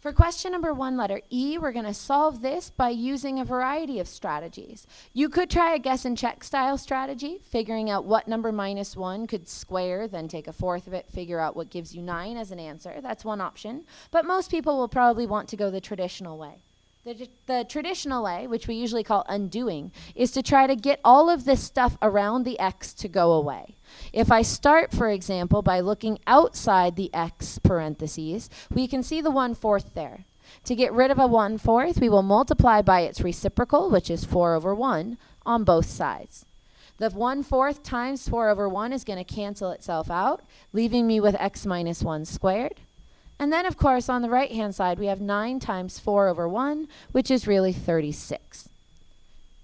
For question number 1, letter E, we're going to solve this by using a variety of strategies. You could try a guess and check style strategy, figuring out what number minus 1 could square, then take a fourth of it, figure out what gives you 9 as an answer. That's one option. But most people will probably want to go the traditional way. The traditional way, which we usually call undoing, is to try to get all of this stuff around the x to go away. If I start, for example, by looking outside the x parentheses, we can see the 1/4 there. To get rid of a 1/4, we will multiply by its reciprocal, which is 4/1, on both sides. The 1/4 times 4/1 is going to cancel itself out, leaving me with x minus 1 squared. And then, of course, on the right-hand side, we have 9 times 4/1, which is really 36.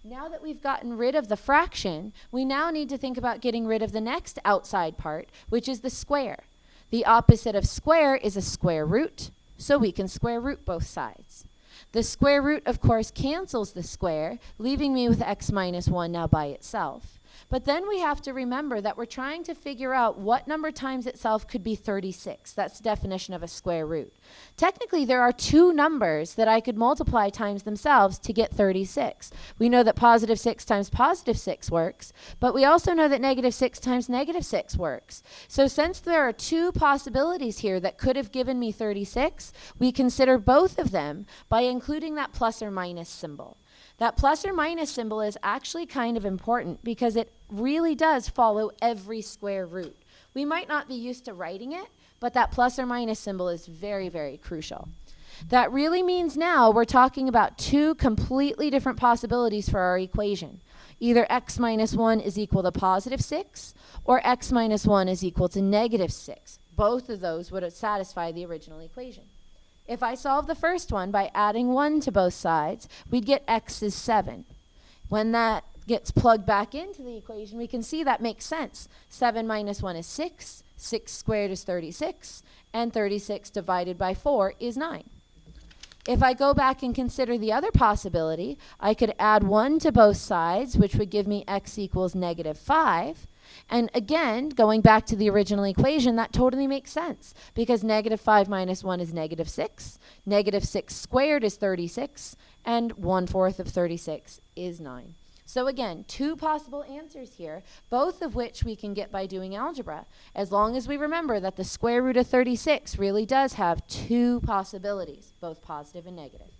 Now that we've gotten rid of the fraction, we now need to think about getting rid of the next outside part, which is the square. The opposite of square is a square root, so we can square root both sides. The square root, of course, cancels the square, leaving me with x minus 1 now by itself. But then we have to remember that we're trying to figure out what number times itself could be 36. That's the definition of a square root. Technically, there are 2 numbers that I could multiply times themselves to get 36. We know that positive 6 times positive 6 works, but we also know that negative 6 times negative 6 works. So since there are 2 possibilities here that could have given me 36, we consider both of them by including that plus or minus symbol. That plus or minus symbol is actually kind of important because it really does follow every square root. We might not be used to writing it, but that plus or minus symbol is very, very crucial. That really means now we're talking about 2 completely different possibilities for our equation. Either x minus 1 is equal to positive 6 or x minus 1 is equal to negative 6. Both of those would satisfy the original equation. If I solve the first one by adding 1 to both sides, we'd get x is 7. When that gets plugged back into the equation, we can see that makes sense. 7 minus 1 is 6, 6 squared is 36, and 36 divided by 4 is 9. If I go back and consider the other possibility, I could add 1 to both sides, which would give me x equals negative 5. And again, going back to the original equation, that totally makes sense because negative 5 minus 1 is negative 6, negative 6 squared is 36, and 1/4 of 36 is 9. So again, 2 possible answers here, both of which we can get by doing algebra, as long as we remember that the square root of 36 really does have 2 possibilities, both positive and negative.